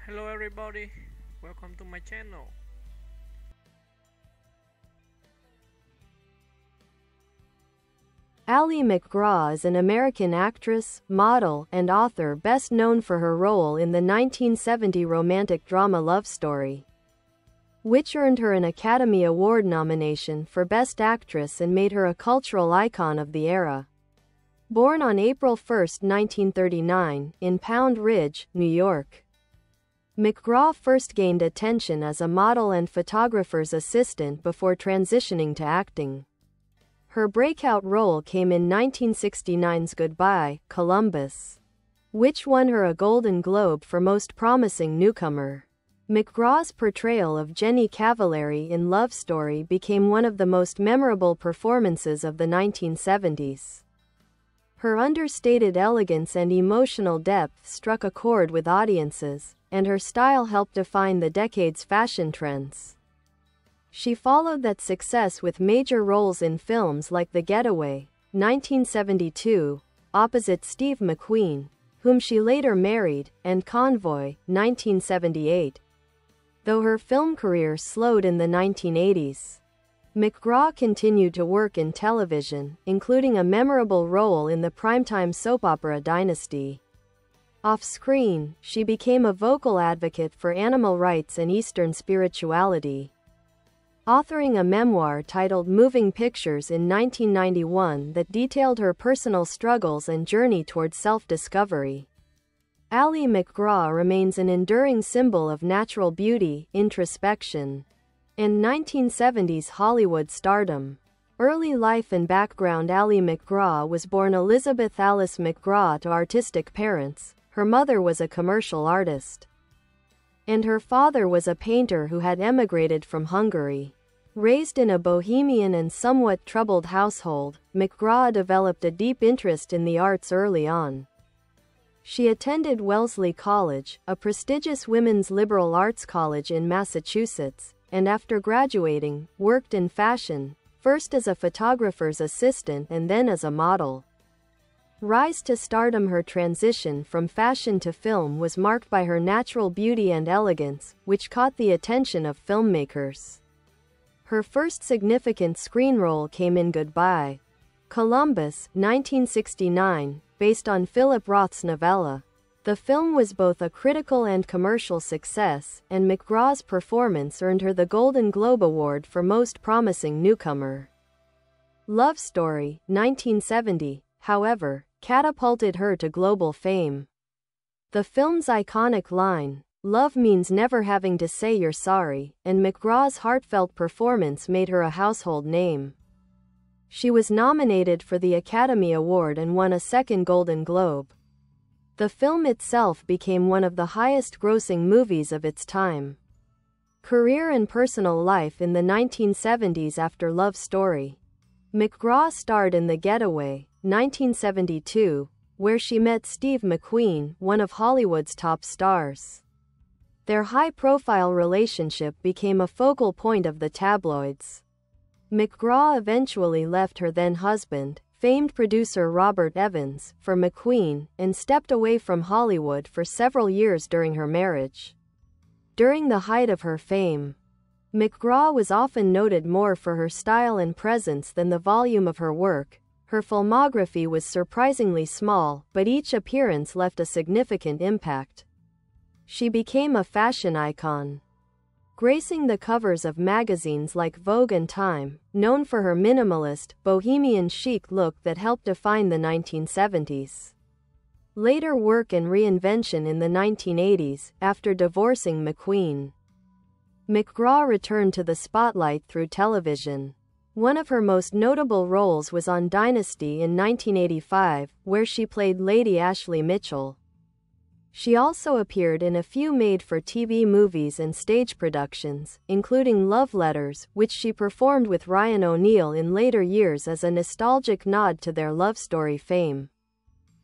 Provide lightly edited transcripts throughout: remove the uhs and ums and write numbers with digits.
Hello everybody, welcome to my channel. Ally MacGraw is an American actress, model, and author best known for her role in the 1970 romantic drama Love Story, which earned her an Academy Award nomination for Best Actress and made her a cultural icon of the era. Born on April 1, 1939, in Pound Ridge, New York, MacGraw first gained attention as a model and photographer's assistant before transitioning to acting. Her breakout role came in 1969's Goodbye, Columbus, which won her a Golden Globe for Most Promising Newcomer. MacGraw's portrayal of Jenny Cavalleri in Love Story became one of the most memorable performances of the 1970s. Her understated elegance and emotional depth struck a chord with audiences, and her style helped define the decade's fashion trends. She followed that success with major roles in films like The Getaway, 1972, opposite Steve McQueen, whom she later married, and Convoy, 1978. Though her film career slowed in the 1980s, MacGraw continued to work in television, including a memorable role in the primetime soap opera Dynasty. Off-screen, she became a vocal advocate for animal rights and Eastern spirituality, authoring a memoir titled Moving Pictures in 1991 that detailed her personal struggles and journey toward self-discovery. Ally MacGraw remains an enduring symbol of natural beauty, introspection, and 1970s Hollywood stardom. Early life and background. Ally MacGraw was born Elizabeth Alice MacGraw to artistic parents. Her mother was a commercial artist, and her father was a painter who had emigrated from Hungary. Raised in a bohemian and somewhat troubled household, MacGraw developed a deep interest in the arts early on. She attended Wellesley College, a prestigious women's liberal arts college in Massachusetts, and after graduating, worked in fashion, first as a photographer's assistant and then as a model. Rise to stardom. Her transition from fashion to film was marked by her natural beauty and elegance, which caught the attention of filmmakers. Her first significant screen role came in Goodbye, Columbus, 1969, based on Philip Roth's novella. The film was both a critical and commercial success, and MacGraw's performance earned her the Golden Globe Award for Most Promising Newcomer. Love Story, 1970, however, catapulted her to global fame. The film's iconic line, "Love means never having to say you're sorry," and MacGraw's heartfelt performance made her a household name. She was nominated for the Academy Award and won a second Golden Globe. The film itself became one of the highest-grossing movies of its time. Career and personal life. In the 1970s. After Love Story, MacGraw starred in The Getaway, 1972, where she met Steve McQueen, one of Hollywood's top stars. Their high-profile relationship became a focal point of the tabloids. MacGraw eventually left her then-husband, famed producer Robert Evans, for McQueen, and stepped away from Hollywood for several years during her marriage. During the height of her fame, MacGraw was often noted more for her style and presence than the volume of her work. Her filmography was surprisingly small, but each appearance left a significant impact. She became a fashion icon, gracing the covers of magazines like Vogue and Time, known for her minimalist, bohemian chic look that helped define the 1970s. Later work and reinvention. In the 1980s, after divorcing McQueen, MacGraw returned to the spotlight through television. One of her most notable roles was on Dynasty in 1985, where she played Lady Ashley Mitchell. She also appeared in a few made-for-TV movies and stage productions, including Love Letters, which she performed with Ryan O'Neal in later years as a nostalgic nod to their love story fame.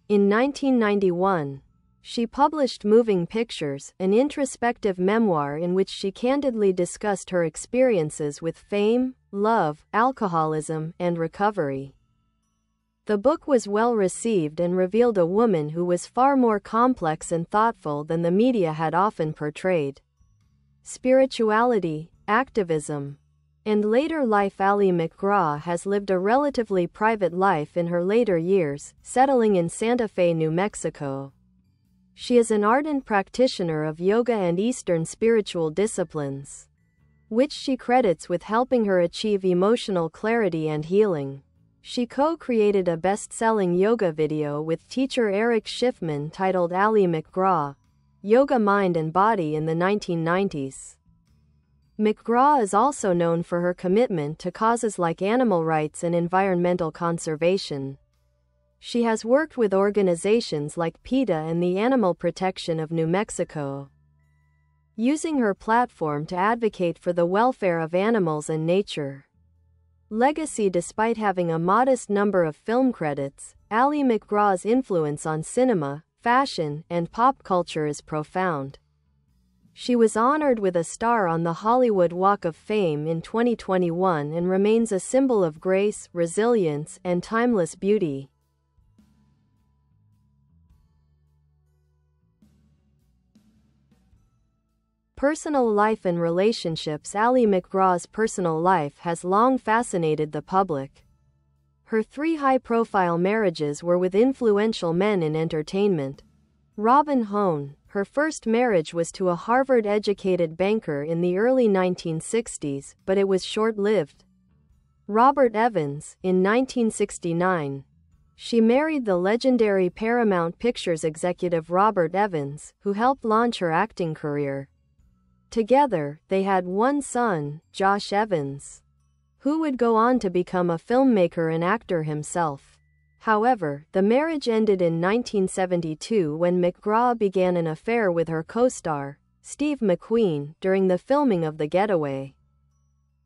In 1991, she published Moving Pictures, an introspective memoir in which she candidly discussed her experiences with fame, love, alcoholism, and recovery. The book was well received and revealed a woman who was far more complex and thoughtful than the media had often portrayed. Spirituality, activism, and later life. Ali MacGraw has lived a relatively private life in her later years, settling in Santa Fe, New Mexico. She is an ardent practitioner of yoga and Eastern spiritual disciplines, which she credits with helping her achieve emotional clarity and healing. She co-created a best-selling yoga video with teacher Eric Schiffman titled Ali MacGraw, Yoga Mind and Body in the 1990s. MacGraw is also known for her commitment to causes like animal rights and environmental conservation. She has worked with organizations like PETA and the Animal Protection of New Mexico, using her platform to advocate for the welfare of animals and nature. Legacy. Despite having a modest number of film credits, Ali MacGraw's influence on cinema, fashion, and pop culture is profound. She was honored with a star on the Hollywood Walk of Fame in 2021 and remains a symbol of grace, resilience, and timeless beauty. Personal life and relationships. Ali MacGraw's personal life has long fascinated the public. Her 3 high-profile marriages were with influential men in entertainment. Robin Hohn. Her first marriage was to a Harvard-educated banker in the early 1960s, but it was short-lived. Robert Evans. In 1969, she married the legendary Paramount Pictures executive Robert Evans, who helped launch her acting career. Together, they had one son, Josh Evans, who would go on to become a filmmaker and actor himself. However, the marriage ended in 1972 when MacGraw began an affair with her co-star, Steve McQueen, during the filming of The Getaway.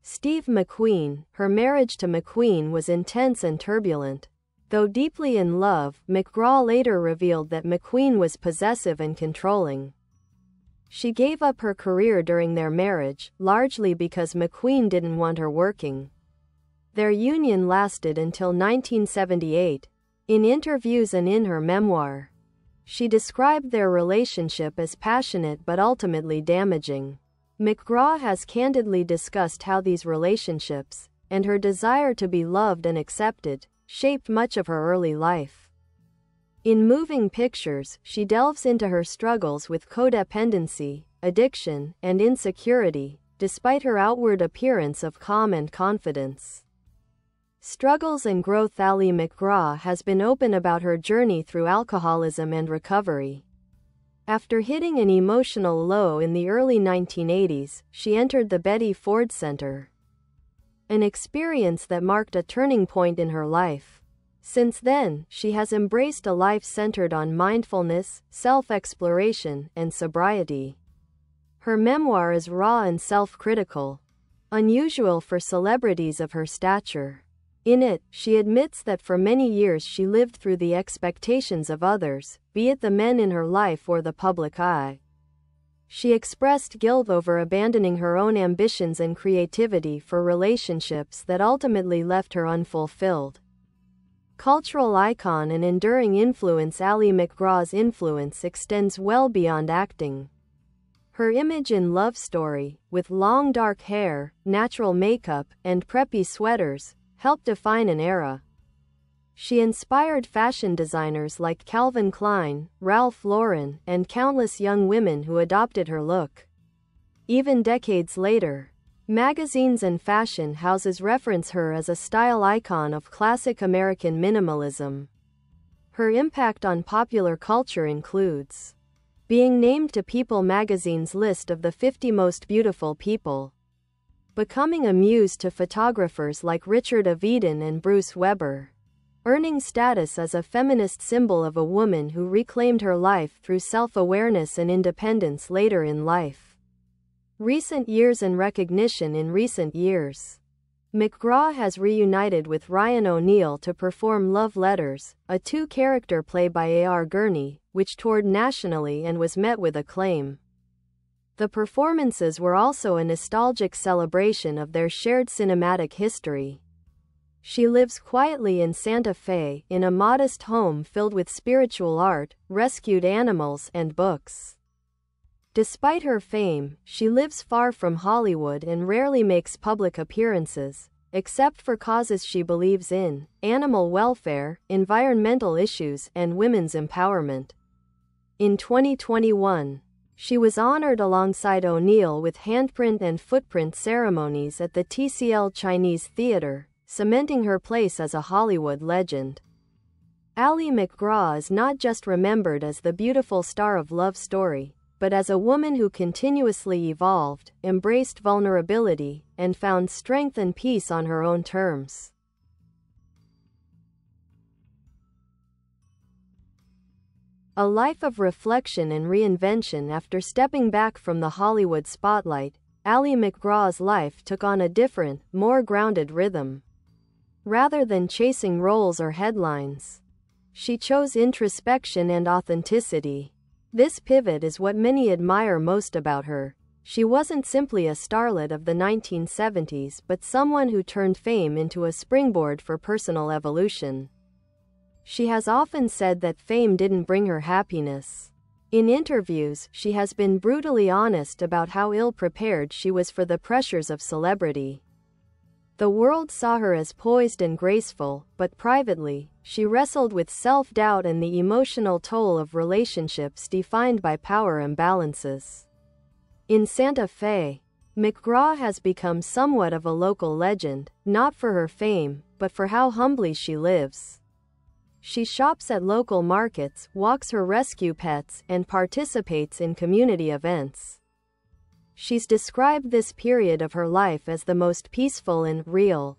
Steve McQueen. Her marriage to McQueen was intense and turbulent. Though deeply in love, MacGraw later revealed that McQueen was possessive and controlling. She gave up her career during their marriage, largely because McQueen didn't want her working. Their union lasted until 1978. In interviews and in her memoir, she described their relationship as passionate but ultimately damaging. MacGraw has candidly discussed how these relationships, and her desire to be loved and accepted, shaped much of her early life. In Moving Pictures, she delves into her struggles with codependency, addiction, and insecurity, despite her outward appearance of calm and confidence. Struggles and growth. Ali MacGraw has been open about her journey through alcoholism and recovery. After hitting an emotional low in the early 1980s, she entered the Betty Ford Center, an experience that marked a turning point in her life. Since then, she has embraced a life centered on mindfulness, self-exploration, and sobriety. Her memoir is raw and self-critical, unusual for celebrities of her stature. In it, she admits that for many years she lived through the expectations of others, be it the men in her life or the public eye. She expressed guilt over abandoning her own ambitions and creativity for relationships that ultimately left her unfulfilled. Cultural icon and enduring influence. Ali MacGraw's influence extends well beyond acting. Her image in Love Story, with long dark hair, natural makeup, and preppy sweaters, helped define an era. She inspired fashion designers like Calvin Klein, Ralph Lauren, and countless young women who adopted her look. Even decades later, magazines and fashion houses reference her as a style icon of classic American minimalism. Her impact on popular culture includes being named to People magazine's list of the 50 most beautiful people, becoming a muse to photographers like Richard Avedon and Bruce Weber, earning status as a feminist symbol of a woman who reclaimed her life through self-awareness and independence later in life. Recent years and recognition. In recent years, MacGraw has reunited with Ryan O'Neal to perform Love Letters, a 2-character play by A.R. Gurney, which toured nationally and was met with acclaim. The performances were also a nostalgic celebration of their shared cinematic history. She lives quietly in Santa Fe, in a modest home filled with spiritual art, rescued animals, and books. Despite her fame, she lives far from Hollywood and rarely makes public appearances, except for causes she believes in: animal welfare, environmental issues, and women's empowerment. In 2021, she was honored alongside O'Neill with handprint and footprint ceremonies at the TCL Chinese Theater, cementing her place as a Hollywood legend. Ally MacGraw is not just remembered as the beautiful star of Love Story, but as a woman who continuously evolved, embraced vulnerability, and found strength and peace on her own terms. A life of reflection and reinvention. After stepping back from the Hollywood spotlight, Ally MacGraw's life took on a different, more grounded rhythm. Rather than chasing roles or headlines, she chose introspection and authenticity. This pivot is what many admire most about her. She wasn't simply a starlet of the 1970s, but someone who turned fame into a springboard for personal evolution. She has often said that fame didn't bring her happiness. In interviews, she has been brutally honest about how ill-prepared she was for the pressures of celebrity. The world saw her as poised and graceful, but privately, she wrestled with self-doubt and the emotional toll of relationships defined by power imbalances. In Santa Fe, MacGraw has become somewhat of a local legend, not for her fame, but for how humbly she lives. She shops at local markets, walks her rescue pets, and participates in community events. She's described this period of her life as the most peaceful and real.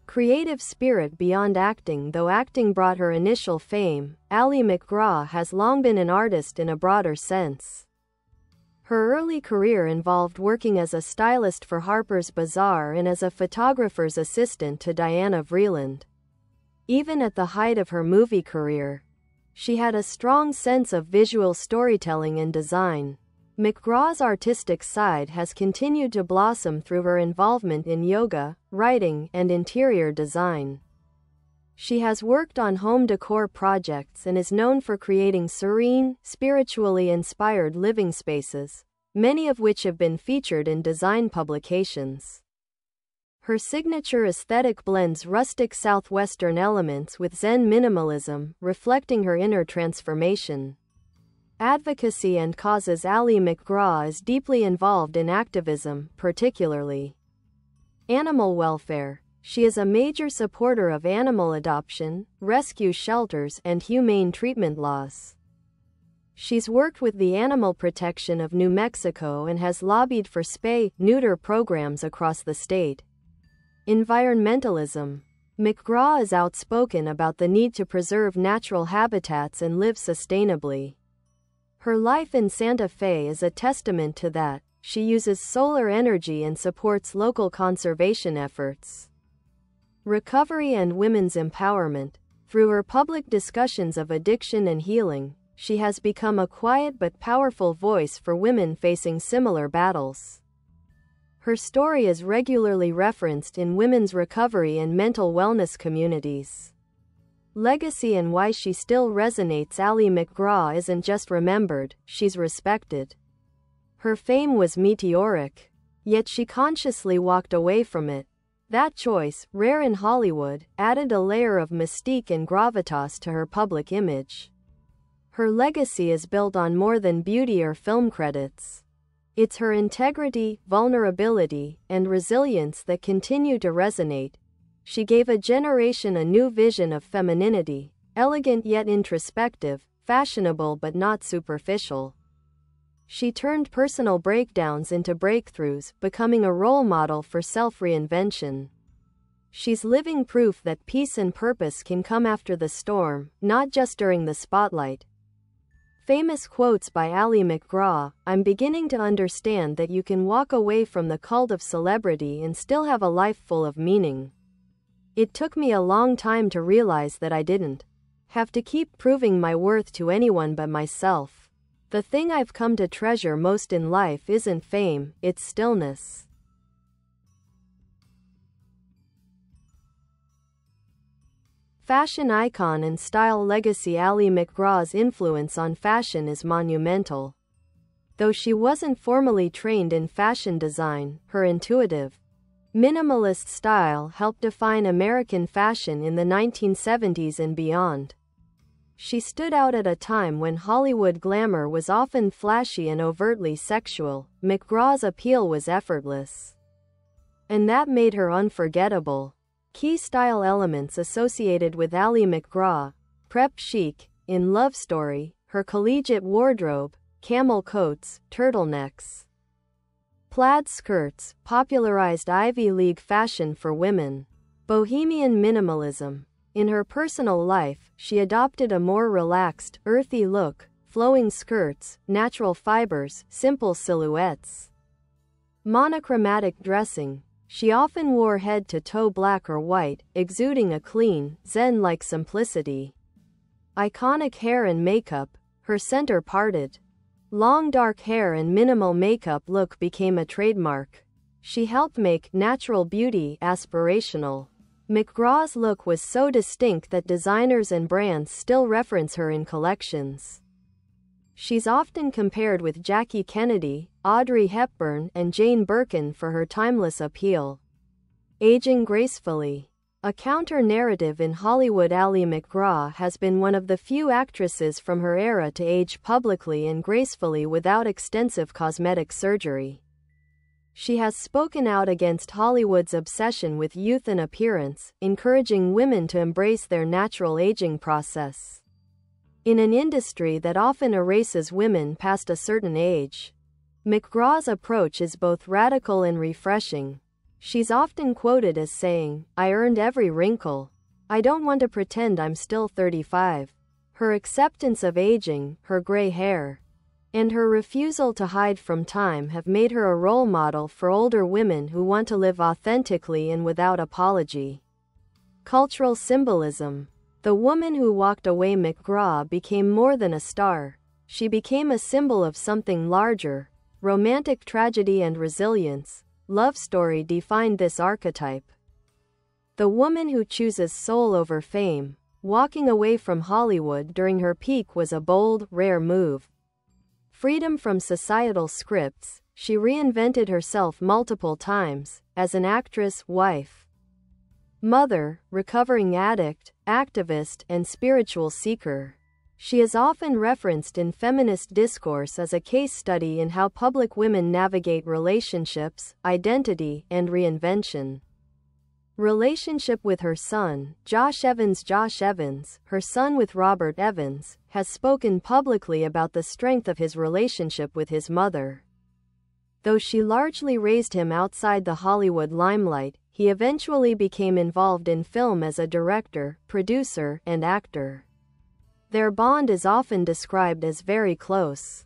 Creative spirit beyond acting. Though acting brought her initial fame, Ally MacGraw has long been an artist in a broader sense. Her early career involved working as a stylist for Harper's Bazaar and as a photographer's assistant to Diana Vreeland. Even at the height of her movie career, she had a strong sense of visual storytelling and design. MacGraw's artistic side has continued to blossom through her involvement in yoga, writing, and interior design. She has worked on home decor projects and is known for creating serene, spiritually inspired living spaces, many of which have been featured in design publications. Her signature aesthetic blends rustic southwestern elements with Zen minimalism, reflecting her inner transformation. Advocacy and causes. Ally MacGraw is deeply involved in activism, particularly animal welfare. She is a major supporter of animal adoption, rescue shelters, and humane treatment laws. She's worked with the Animal Protection of New Mexico and has lobbied for spay-neuter programs across the state. Environmentalism. MacGraw is outspoken about the need to preserve natural habitats and live sustainably. Her life in Santa Fe is a testament to that. She uses solar energy and supports local conservation efforts. Recovery and women's empowerment. Through her public discussions of addiction and healing, she has become a quiet but powerful voice for women facing similar battles. Her story is regularly referenced in women's recovery and mental wellness communities. Legacy and why she still resonates. Ally MacGraw isn't just remembered, she's respected. Her fame was meteoric, yet she consciously walked away from it. That choice, rare in Hollywood, added a layer of mystique and gravitas to her public image. Her legacy is built on more than beauty or film credits. It's her integrity, vulnerability, and resilience that continue to resonate. She gave a generation a new vision of femininity, elegant yet introspective, fashionable but not superficial. She turned personal breakdowns into breakthroughs, becoming a role model for self-reinvention. She's living proof that peace and purpose can come after the storm, not just during the spotlight. Famous quotes by Ally MacGraw. I'm beginning to understand that you can walk away from the cult of celebrity and still have a life full of meaning. It took me a long time to realize that I didn't have to keep proving my worth to anyone but myself. The thing I've come to treasure most in life isn't fame, it's stillness. Fashion icon and style legacy Ally McGraw's influence on fashion is monumental. Though she wasn't formally trained in fashion design, her intuitive, minimalist style helped define American fashion in the 1970s and beyond. She stood out at a time when Hollywood glamour was often flashy and overtly sexual. McGraw's appeal was effortless, and that made her unforgettable. Key style elements associated with Ally McGraw: prep chic, in Love Story, her collegiate wardrobe, camel coats, turtlenecks, plaid skirts, popularized Ivy League fashion for women. Bohemian minimalism. In her personal life, she adopted a more relaxed, earthy look, flowing skirts, natural fibers, simple silhouettes. Monochromatic dressing. She often wore head-to-toe black or white, exuding a clean, zen-like simplicity. Iconic hair and makeup. Her center parted, long dark hair and minimal makeup look became a trademark. She helped make natural beauty aspirational. McGraw's look was so distinct that designers and brands still reference her in collections. She's often compared with Jackie Kennedy, Audrey Hepburn, and Jane Birkin for her timeless appeal. Aging gracefully. A counter-narrative in Hollywood, Ally McGraw has been one of the few actresses from her era to age publicly and gracefully without extensive cosmetic surgery. She has spoken out against Hollywood's obsession with youth and appearance, encouraging women to embrace their natural aging process. In an industry that often erases women past a certain age, McGraw's approach is both radical and refreshing. She's often quoted as saying, "I earned every wrinkle. I don't want to pretend I'm still 35." Her acceptance of aging, her gray hair, and her refusal to hide from time have made her a role model for older women who want to live authentically and without apology. Cultural symbolism. The woman who walked away, McGraw became more than a star. She became a symbol of something larger. Romantic tragedy and resilience. Love Story defined this archetype. The woman who chooses soul over fame. Walking away from Hollywood during her peak was a bold, rare move. Freedom from societal scripts. She reinvented herself multiple times, as an actress, wife, mother, recovering addict, activist, and spiritual seeker. She is often referenced in feminist discourse as a case study in how public women navigate relationships, identity, and reinvention. Relationship with her son, Josh Evans. Josh Evans, her son with Robert Evans, has spoken publicly about the strength of his relationship with his mother. Though she largely raised him outside the Hollywood limelight, he eventually became involved in film as a director, producer, and actor. Their bond is often described as very close,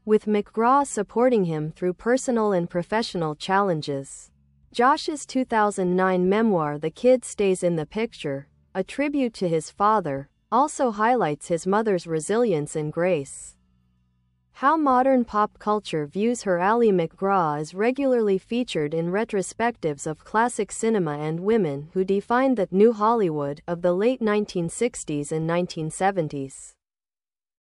with McGraw supporting him through personal and professional challenges. Josh's 2009 memoir The Kid Stays in the Picture, a tribute to his father, also highlights his mother's resilience and grace. How modern pop culture views her. Ally McGraw is regularly featured in retrospectives of classic cinema and women who defined the New Hollywood of the late 1960s and 1970s.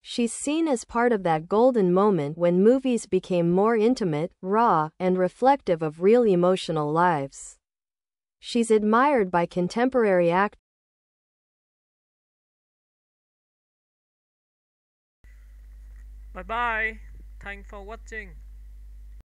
She's seen as part of that golden moment when movies became more intimate, raw, and reflective of real emotional lives. She's admired by contemporary actors. Bye bye. Thanks for watching.